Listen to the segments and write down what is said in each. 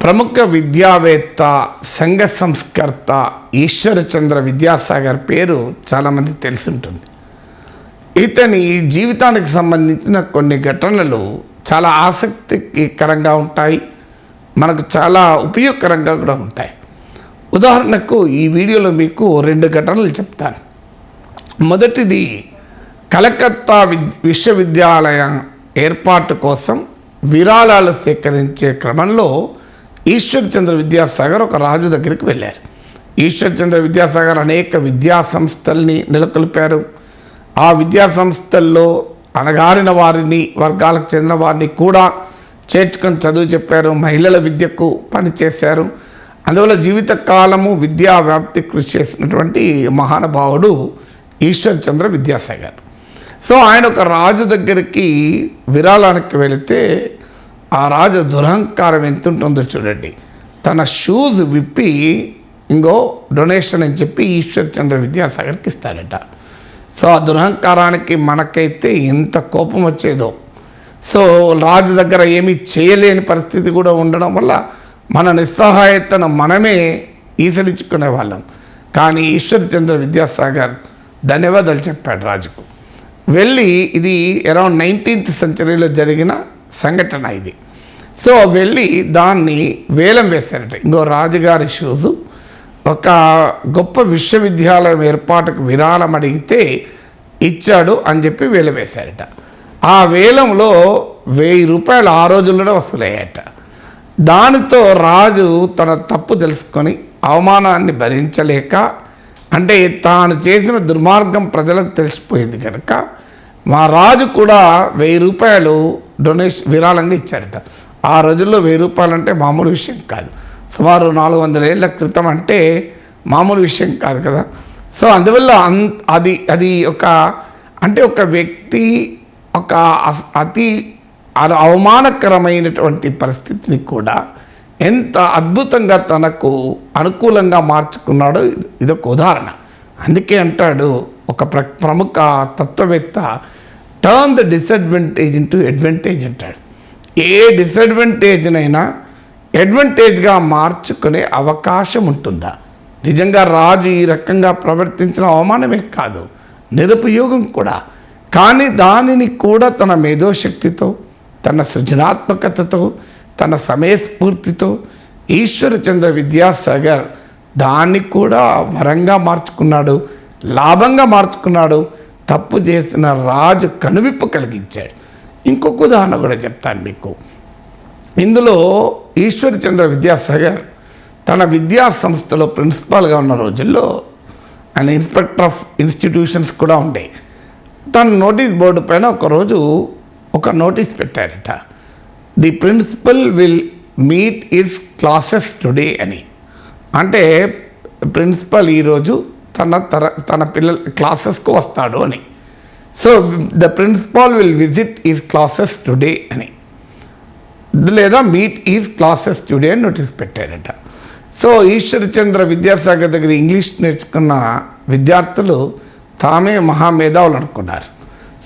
ప్రముఖ విద్యావేత్త, సంఘ సంస్కర్త ఈశ్వరచంద్ర విద్యాసాగర్ పేరు చాలామంది తెలిసి ఉంటుంది. ఇతని జీవితానికి సంబంధించిన కొన్ని ఘటనలు చాలా ఆసక్తికరంగా ఉంటాయి, మనకు చాలా ఉపయోగకరంగా కూడా ఉంటాయి. ఉదాహరణకు ఈ వీడియోలో మీకు 2 ఘటనలు చెప్తాను. మొదటిది, కలకత్తా విశ్వవిద్యాలయం ఏర్పాటు కోసం విరాళాలు సేకరించే క్రమంలో ఈశ్వరచంద్ర విద్యాసాగర్ ఒక రాజు దగ్గరికి వెళ్ళారు. ఈశ్వరచంద్ర విద్యాసాగర్ అనేక విద్యా సంస్థల్ని నెలకొల్పారు. ఆ విద్యా సంస్థల్లో అణగారిన వారిని, వర్గాలకు చెందిన వారిని కూడా చేర్చుకొని చదువు చెప్పారు. మహిళల విద్యకు పనిచేశారు. అందువల్ల జీవితకాలము విద్యా వ్యాప్తి కృషి చేసినటువంటి మహానుభావుడు ఈశ్వరచంద్ర విద్యాసాగర్. సో ఆయన ఒక రాజు దగ్గరికి విరాళానికి వెళితే ఆ రాజు దురహంకారం ఎంత ఉంటుందో చూడండి. తన షూస్ విప్పి ఇంకో డొనేషన్ అని చెప్పి ఈశ్వరచంద్ర విద్యాసాగర్కి ఇస్తాడట. సో ఆ దురహంకారానికి మనకైతే ఎంత కోపం వచ్చేదో. సో రాజు దగ్గర ఏమీ చేయలేని పరిస్థితి కూడా ఉండడం వల్ల మన నిస్సహాయతను మనమే ఈసరించుకునే వాళ్ళం. కానీ ఈశ్వరచంద్ర విద్యాసాగర్ ధన్యవాదాలు చెప్పాడు రాజుకు. వెళ్ళి, ఇది అరౌండ్ 19th centuryలో జరిగిన సంఘటన ఇది. సో వెళ్ళి దాన్ని వేలం వేశారట. ఇంకో రాజుగారి షూజు ఒక గొప్ప విశ్వవిద్యాలయం ఏర్పాటుకు విరాళం అడిగితే ఇచ్చాడు అని చెప్పి వేలం వేశారట. ఆ వేలంలో 1000 రూపాయలు ఆ రోజుల్లోనే వసూలయ్యాట. దానితో రాజు తన తప్పు తెలుసుకొని అవమానాన్ని భరించలేక, అంటే తాను చేసిన దుర్మార్గం ప్రజలకు తెలిసిపోయింది కనుక మా రాజు కూడా 1000 రూపాయలు డొనేషన్ విరాళంగా ఇచ్చారట. ఆ రోజుల్లో 1000 రూపాయలు అంటే మామూలు విషయం కాదు. సుమారు 400 ఏళ్ల క్రితం అంటే మామూలు విషయం కాదు కదా. సో అందువల్ల అది ఒక వ్యక్తి ఒక అతి అవమానకరమైనటువంటి పరిస్థితిని కూడా ఎంత అద్భుతంగా తనకు అనుకూలంగా మార్చుకున్నాడో ఇదొక ఉదాహరణ. అందుకే అంటాడు ఒక ప్రముఖ తత్వవేత్త, turn the disadvantage into advantage అంటాడు. ఏ డిసడ్వాంటేజ్నైనా అడ్వాంటేజ్గా మార్చుకునే అవకాశం ఉంటుందా? నిజంగా రాజు ఈ రకంగా ప్రవర్తించిన అవమానమే కాదు, నిరుపయోగం కూడా. కానీ దానిని కూడా తన మేధోశక్తితో, తన సృజనాత్మకతతో, తన సమయస్ఫూర్తితో ఈశ్వరచంద్ర విద్యాసాగర్ దాన్ని కూడా వరంగా మార్చుకున్నాడు, లాభంగా మార్చుకున్నాడు. తప్పు చేసిన రాజు కనువిప్పు కలిగించాడు. ఇంకొక ఉదాహరణ కూడా చెప్తాను మీకు. ఇందులో ఈశ్వరచంద్ర విద్యాసాగర్ తన విద్యా సంస్థలో ప్రిన్సిపాల్గా ఉన్న రోజుల్లో ఆయన ఇన్స్పెక్టర్ ఆఫ్ ఇన్స్టిట్యూషన్స్ కూడా ఉండే. తన నోటీస్ బోర్డు పైన ఒకరోజు ఒక నోటీస్ పెట్టారట, the principal will meet his classes today అని. అంటే ప్రిన్సిపల్ ఈరోజు తన పిల్లల క్లాసెస్కు వస్తాడు అని. So the principal will visit his classes today అని, లేదా మీట్ హిస్ క్లాసెస్ టుడే అని నోటీస్ పెట్టారట. సో ఈశ్వరచంద్ర విద్యాసాగర్ దగ్గర ఇంగ్లీష్ నేర్చుకున్న విద్యార్థులు తామే మహామేధావులు అనుకున్నారు.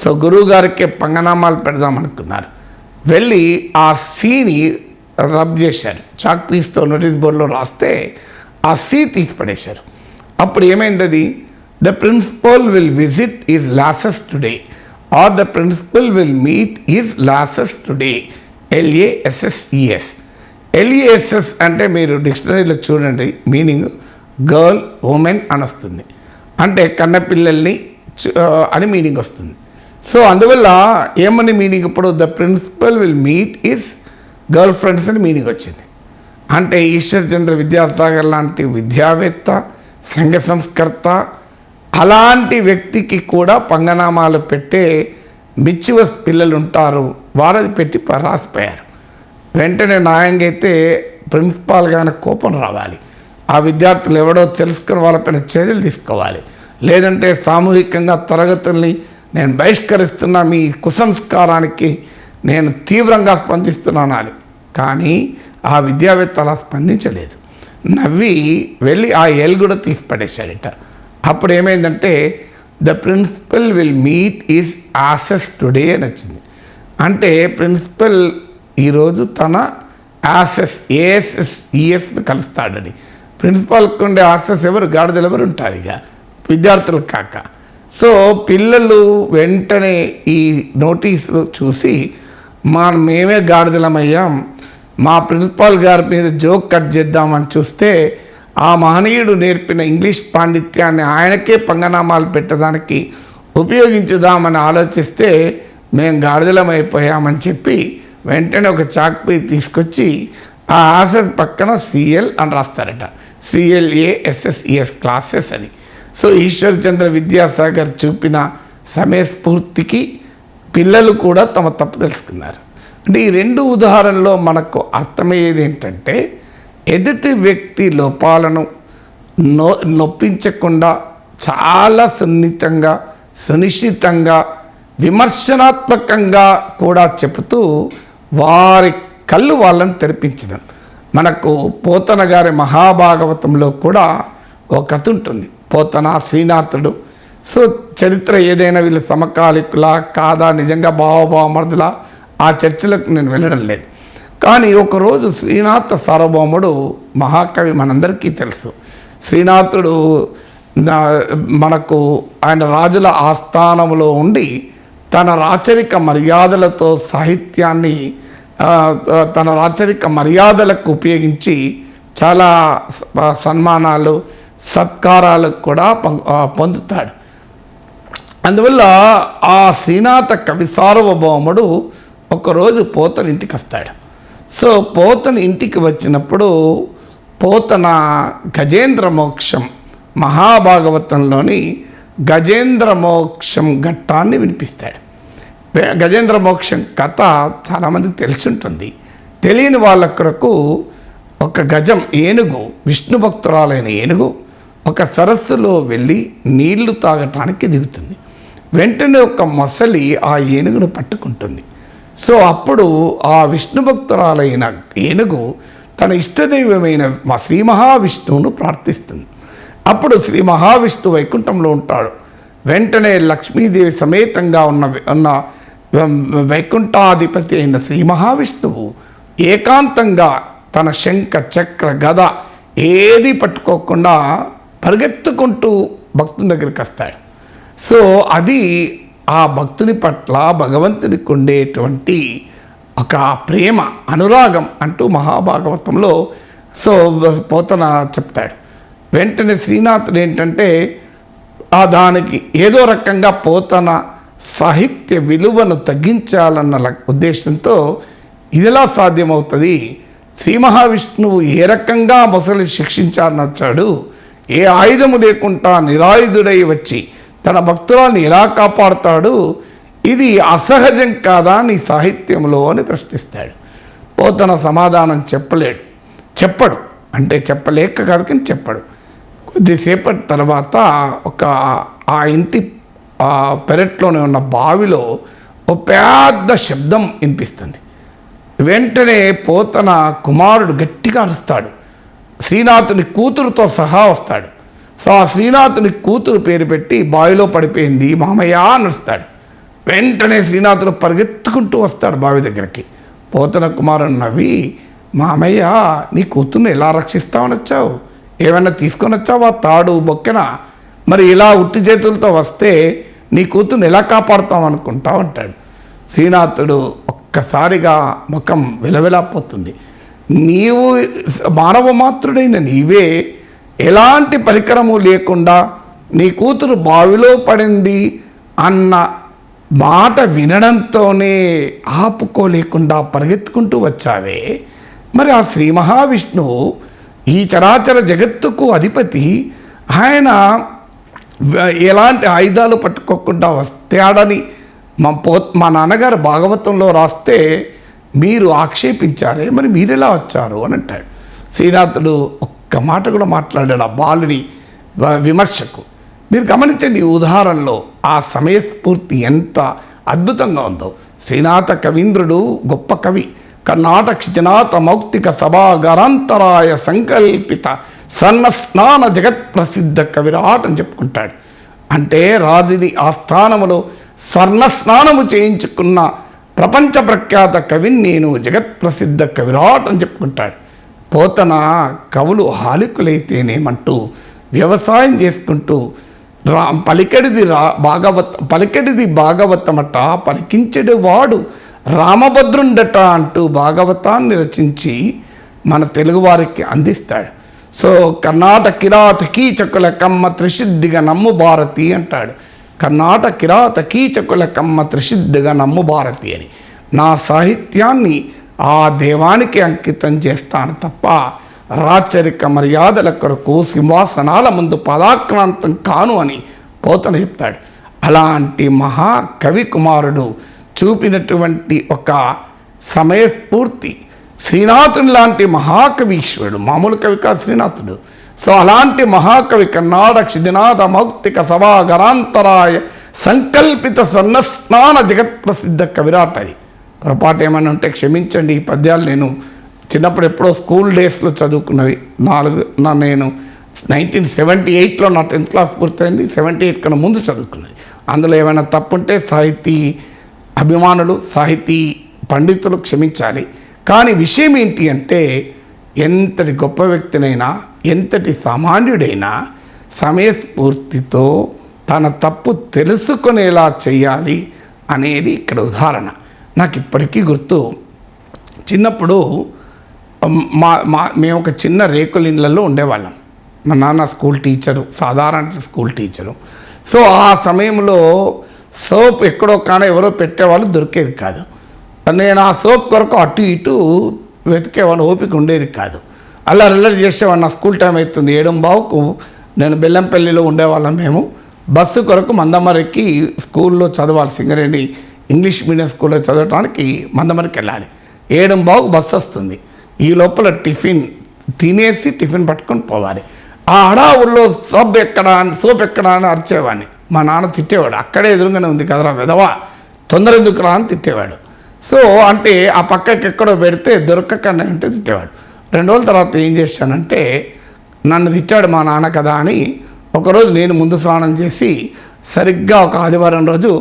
సో గురువు గారికి పంగనామాలు పెడదామనుకున్నారు. వెళ్ళి ఆ సీని రబ్ చేశారు. చాక్ పీస్తో నోటీస్ బోర్డులో రాస్తే ఆ సీ తీసి పడేశారు. అప్పుడు ఏమైంది? అది the principal will visit his classes today or the principal will meet his classes today. LASSES. LASS అంటే మీరు డిక్షనరీలో చూడండి, మీనింగ్ గర్ల్, ఉమెన్ అని వస్తుంది. అంటే కన్నపిల్లల్ని అని మీనింగ్ వస్తుంది. సో అందువల్ల ఏమని మీనింగ్ ఇప్పుడు the principal will meet his girl friends అని మీనింగ్ వచ్చింది. అంటే ఈశ్వరచంద్ర విద్యాసాగర్ లాంటి విద్యావేత్త, సంఘ సంస్కర్త, అలాంటి వ్యక్తికి కూడా పంగనామాలు పెట్టే మిచ్చివస్ పిల్లలు ఉంటారు. వారది పెట్టి రాసిపోయారు. వెంటనే న్యాయంగా అయితే ప్రిన్సిపాల్గానే కోపం రావాలి. ఆ విద్యార్థులు ఎవడో తెలుసుకుని వాళ్ళపైన చర్యలు తీసుకోవాలి. లేదంటే సామూహికంగా తరగతుల్ని నేను బహిష్కరిస్తున్నా, మీ కుసంస్కారానికి నేను తీవ్రంగా స్పందిస్తున్నాను. కానీ ఆ విద్యావేత్త అలా స్పందించలేదు. నవ్వి వెళ్ళి ఆ ఎల్ కూడా తీసి పడేశాడట. అప్పుడు ఏమైందంటే the principal will meet is aces today అని వచ్చింది. అంటే ప్రిన్సిపల్ ఈరోజు తన ఏఎస్ఎస్ ఈఎస్ని కలుస్తాడని. ప్రిన్సిపాల్కి ఉండే యాసెస్ ఎవరు, గాడిదలు ఎవరు ఉంటారు ఇక విద్యార్థులు కాక. సో పిల్లలు వెంటనే ఈ నోటీసులు చూసి మేమే గాడిదలమయ్యాం, మా ప్రిన్సిపాల్ గారి మీద జోక్ కట్ చేద్దామని చూస్తే ఆ మహనీయుడు నేర్పిన ఇంగ్లీష్ పాండిత్యాన్ని ఆయనకే పంగనామాలు పెట్టడానికి ఉపయోగించుదామని ఆలోచిస్తే మేము గాడిదలమైపోయామని చెప్పి వెంటనే ఒక చాక్పీ తీసుకొచ్చి ఆ ఆసెస్ పక్కన సిఎల్ అని రాస్తారట. CLASSES క్లాసెస్ అని. సో ఈశ్వర్చంద్ర విద్యాసాగర్ చూపిన సమయస్ఫూర్తికి పిల్లలు కూడా తమ తప్పు తెలుసుకున్నారు. అంటే ఈ రెండు ఉదాహరణలో మనకు అర్థమయ్యేది ఏంటంటే ఎదుటి వ్యక్తి లోపాలను నొప్పించకుండా చాలా సున్నితంగా, సునిశ్చితంగా, విమర్శనాత్మకంగా కూడా చెబుతూ వారి కళ్ళు వాళ్ళని తెరిపించడం. మనకు పోతన గారి మహాభాగవతంలో కూడా ఒక కథ ఉంటుంది, పోతన శ్రీనాథుడు. సో చరిత్ర ఏదైనా వీళ్ళు సమకాలికులా కాదా, నిజంగా భావభావమరుదులా, ఆ చర్చలకు నేను వెళ్ళడం లేదు. కానీ ఒకరోజు శ్రీనాథ సార్వభౌముడు మహాకవి, మనందరికీ తెలుసు. శ్రీనాథుడు మనకు ఆయన రాజుల ఆస్థానంలో ఉండి తన రాచరిక మర్యాదలతో సాహిత్యాన్ని తన రాచరిక మర్యాదలకు ఉపయోగించి చాలా సన్మానాలు, సత్కారాలకు కూడా పొందుతాడు. అందువల్ల ఆ శ్రీనాథ కవి సార్వభౌముడు ఒకరోజు పోతన ఇంటికి వస్తాడు. సో పోతన ఇంటికి వచ్చినప్పుడు పోతన గజేంద్ర మోక్షం మహాభాగవతంలోని గజేంద్ర మోక్షం ఘట్టాన్ని వినిపిస్తాడు. గజేంద్ర మోక్షం కథ చాలామందికి తెలిసి ఉంటుంది. తెలియని వాళ్ళ కొరకు ఒక గజం ఏనుగు, విష్ణు భక్తురాలైన ఏనుగు ఒక సరస్సులో వెళ్ళి నీళ్లు తాగటానికి దిగుతుంది. వెంటనే ఒక మొసలి ఆ ఏనుగును పట్టుకుంటుంది. సో అప్పుడు ఆ విష్ణు భక్తురాలైన ఏనుగు తన ఇష్టదైవమైన శ్రీ మహావిష్ణువును ప్రార్థిస్తుంది. అప్పుడు శ్రీ మహావిష్ణువు వైకుంఠంలో ఉంటాడు. వెంటనే లక్ష్మీదేవి సమేతంగా ఉన్న వైకుంఠాధిపతి అయిన శ్రీ మహావిష్ణువు ఏకాంతంగా తన శంఖ చక్ర గద ఏది పట్టుకోకుండా పరిగెత్తుకుంటూ భక్తుని దగ్గరికి వస్తాడు. సో అది ఆ భక్తుని పట్ల భగవంతునికి ఉండేటువంటి ఒక ప్రేమ, అనురాగం అంటూ మహాభాగవతంలో సో పోతన చెప్తాడు. వెంటనే శ్రీనాథుడు ఏంటంటే దానికి ఏదో రకంగా పోతన సాహిత్య విలువను తగ్గించాలన్న ఉద్దేశంతో ఇదిలా సాధ్యమవుతుంది, శ్రీ మహావిష్ణువు ఏ రకంగా మొసలి శిక్షించాలనొచ్చాడు, ఏ ఆయుధము లేకుండా నిరాయుధుడై వచ్చి తన భక్తురాన్ని ఎలా కాపాడుతాడు, ఇది అసహజం కాదా నీ సాహిత్యంలో అని ప్రశ్నిస్తాడు. పోతన సమాధానం చెప్పడు, అంటే చెప్పలేక కాదు కానీ చెప్పడు. కొద్దిసేపటి తర్వాత ఆ ఇంటి పెరట్లోనే ఉన్న బావిలో ఒక పెద్ద శబ్దం వినిపిస్తుంది. వెంటనే పోతన కుమారుడు గట్టిగా అరుస్తాడు. శ్రీనాథుని కూతురుతో సహా వస్తాడు. సో ఆ శ్రీనాథుని కూతురు పేరు పెట్టి బావిలో పడిపోయింది మామయ్య అని అరుస్తాడు. వెంటనే శ్రీనాథుడు పరిగెత్తుకుంటూ వస్తాడు బావి దగ్గరికి. పోతన కుమారుడు నవ్వి, మామయ్య నీ కూతుర్ని ఎలా రక్షిస్తామని వచ్చావు, ఏమైనా తీసుకొని వచ్చావా, తాడు బొక్కెన, మరి ఇలా ఉట్టి చేతులతో వస్తే నీ కూతుర్ని ఎలా కాపాడుతావు అనుకుంటావు అంటాడు. శ్రీనాథుడు ఒక్కసారిగా ముఖం విలవిలాపోతుంది. నీవు మానవ మాతృడైన నీవే ఎలాంటి పరికరము లేకుండా నీ కూతురు బావిలో పడింది అన్న మాట వినడంతోనే ఆపుకోలేకుండా పరిగెత్తుకుంటూ వచ్చావే, మరి ఆ శ్రీ మహావిష్ణువు ఈ చరాచర జగత్తుకు అధిపతి, ఆయన ఎలాంటి ఆయుధాలు పట్టుకోకుండా వస్తాడని మా నాన్నగారు భాగవతంలో రాస్తే మీరు ఆక్షేపించారే, మరి మీరెలా వచ్చారు అని అంటాడు. శ్రీనాథుడు ఒక్క మాట కూడా మాట్లాడాడు ఆ బాలుని విమర్శకు. మీరు గమనించండి ఈ ఉదాహరణలో ఆ సమయస్ఫూర్తి ఎంత అద్భుతంగా ఉందో. శ్రీనాథ కవీంద్రుడు గొప్ప కవి. కర్ణాటక క్షితినాథ మౌక్తిక సభాగరాంతరాయ సంకల్పిత సన్నస్నాన జగత్ ప్రసిద్ధ కవిరాట్ అని చెప్పుకుంటాడు. అంటే రాజుని ఆస్థానములో స్వర్ణ స్నానము చేయించుకున్న ప్రపంచ ప్రఖ్యాత కవిని నేను, జగత్ ప్రసిద్ధ కవిరాట్ అని చెప్పుకుంటాడు. పోతన కవులు హాలికులైతేనేమంటూ వ్యవసాయం చేసుకుంటూ పలికెడిది భాగవతమట, పలికించెడు వాడు రామభద్రుండట అంటూ భాగవతాన్ని రచించి మన తెలుగువారికి అందిస్తాడు. సో కర్ణాటక కిరాత కీచకుల కమ్మ త్రిశుద్ధిగా నమ్ము భారతి అంటాడు. కర్ణాటక కిరాత కీచకుల కమ్మ త్రిశుద్ధిగా నమ్ము భారతి అని. నా సాహిత్యాన్ని ఆ దేవానికి అంకితం చేస్తాను తప్ప రాచరిక మర్యాదల కొరకు సింహాసనాల ముందు పదాక్రాంతం కాను అని పోతన చెప్తాడు. అలాంటి మహాకవి కుమారుడు చూపినటువంటి ఒక సమయస్ఫూర్తి, శ్రీనాథుని లాంటి మహాకవి ఈశ్వరుడు, మామూలు కవి కాదు శ్రీనాథుడు. సో అలాంటి మహాకవి కర్ణాటక క్షితినాథ మౌక్తిక సభాగరాంతరాయ సంకల్పిత సన్నస్నాన జగత్ ప్రసిద్ధ కవిరాట్ అని. పొరపాటు ఏమైనా ఉంటే క్షమించండి. ఈ పద్యాలు నేను చిన్నప్పుడు ఎప్పుడో స్కూల్ డేస్లో చదువుకున్నవి. నేను 1978లో నా 10th క్లాస్ పూర్తయింది. 78 కన్నా ముందు చదువుకున్నది. అందులో ఏమైనా తప్పుంటే సాహితీ అభిమానులు, సాహితీ పండితులు క్షమించాలి. కానీ విషయం ఏంటి అంటే, ఎంతటి గొప్ప వ్యక్తినైనా, ఎంతటి సామాన్యుడైనా సమయస్ఫూర్తితో తన తప్పు తెలుసుకునేలా చేయాలి అనేది ఇక్కడ ఉదాహరణ. నాకు ఇప్పటికీ గుర్తు, చిన్నప్పుడు మేము ఒక చిన్న రేకుల ఇళ్ళల్లో ఉండేవాళ్ళం. మా నాన్న స్కూల్ టీచరు, సాధారణ స్కూల్ టీచరు. సో ఆ సమయంలో సోప్ ఎక్కడో కానీ ఎవరో పెట్టేవాళ్ళు దొరికేది కాదు. నేను ఆ సోప్ కొరకు అటు ఇటు వెతికేవాడిని, ఓపిక ఉండేది కాదు. అల్లరి చేసేవాడిని. నా స్కూల్ టైం అవుతుంది, 7:15కు నేను బెల్లంపల్లిలో ఉండేవాళ్ళం మేము. బస్సు కొరకు మందమరికి స్కూల్లో చదవాలి, సింగరేణి ఇంగ్లీష్ మీడియం స్కూల్లో చదవడానికి మందమరికి వెళ్ళాలి. 7:15కు బస్సు వస్తుంది. ఈ లోపల టిఫిన్ తినేసి టిఫిన్ పట్టుకొని పోవాలి. ఆ హడావుల్లో సోప్ ఎక్కడా అని అరిచేవాడిని. మా నాన్న తిట్టేవాడు, అక్కడే ఎదురుగానే ఉంది కదరా వెదవా, తొందర ఎందుకు రా అని తిట్టేవాడు. సో అంటే ఆ పక్కకి ఎక్కడో పెడితే దొరకకుండా అంటే తిట్టేవాడు. 2 రోజుల తర్వాత ఏం చేశానంటే, నన్ను తిట్టాడు మా నాన్న కదా అని ఒకరోజు నేను ముందు స్నానం చేసి సరిగ్గా ఒక ఆదివారం రోజు,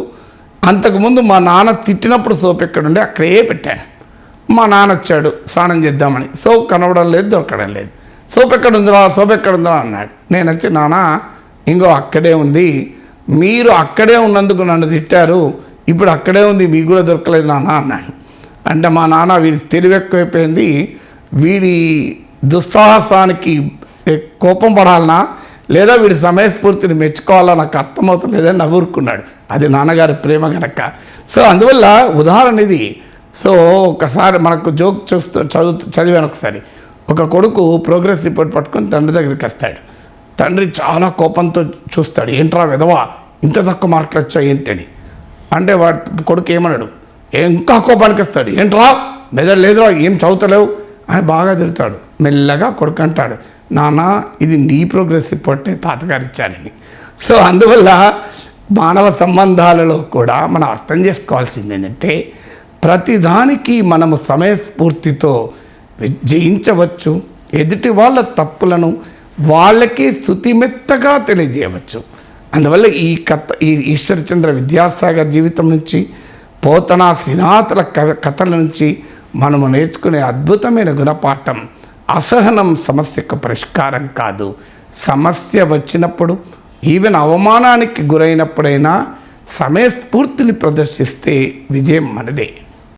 అంతకుముందు మా నాన్న తిట్టినప్పుడు సోప్ ఎక్కడుండే అక్కడే పెట్టాను. మా నాన్న వచ్చాడు స్నానం చేద్దామని. సోప్ కనవడం లేదు, దొరకడం లేదు. సోప్ ఎక్కడుందిరా అన్నాడు. నేను వచ్చి, నాన్న ఇంకో అక్కడే ఉంది, మీరు అక్కడే ఉన్నందుకు నన్ను తిట్టారు, ఇప్పుడు అక్కడే ఉంది, మీకు కూడా దొరకలేదు నాన్న అన్నాడు. అంటే మా నాన్న వీడి తెలివి ఎక్కువైపోయింది, వీడి దుస్సాహసానికి కోపం పడాలనా లేదా వీడి సమయస్ఫూర్తిని మెచ్చుకోవాలా నాకు అర్థమవుతలేదని నవ్వురుకున్నాడు. అది నాన్నగారి ప్రేమ గనక. సో అందువల్ల ఉదాహరణ ఇది. సో ఒకసారి మనకు జోక్ చదివాను ఒకసారి. ఒక కొడుకు ప్రోగ్రెస్ రిపోర్ట్ పట్టుకొని తండ్రి దగ్గరికి వస్తాడు. తండ్రి చాలా కోపంతో చూస్తాడు, ఏంట్రా విధవా ఇంత తక్కువ మార్కులు వచ్చాయి ఏంటని. అంటే వాడు కొడుకు ఏమన్నాడు, ఇంకా కోపానికి వస్తాడు, ఏంట్రా మెదడు లేదురా, ఏం చదువుతలేవు అని బాగా తిడతాడు. మెల్లగా కొడుకు అంటాడు, నాన్న ఇది నీ ప్రోగ్రెస్ రిపోర్టే తాతగారు ఇచ్చారని. సో అందువల్ల మానవ సంబంధాలలో కూడా మనం అర్థం చేసుకోవాల్సింది ఏంటంటే, ప్రతిదానికి మనము సమయస్ఫూర్తితో జయించవచ్చు. ఎదుటి వాళ్ళ తప్పులను వాళ్ళకి శుతిమెత్తగా తెలియజేయవచ్చు. అందువల్ల ఈ ఈశ్వరచంద్ర విద్యాసాగర్ జీవితం నుంచి, పోతన శ్రీనాథుల కథల నుంచి మనము నేర్చుకునే అద్భుతమైన గుణపాఠం, అసహనం సమస్యకు పరిష్కారం కాదు. సమస్య వచ్చినప్పుడు, ఈవెన్ అవమానానికి గురైనప్పుడైనా సమయస్ఫూర్తిని ప్రదర్శిస్తే విజయం మనదే.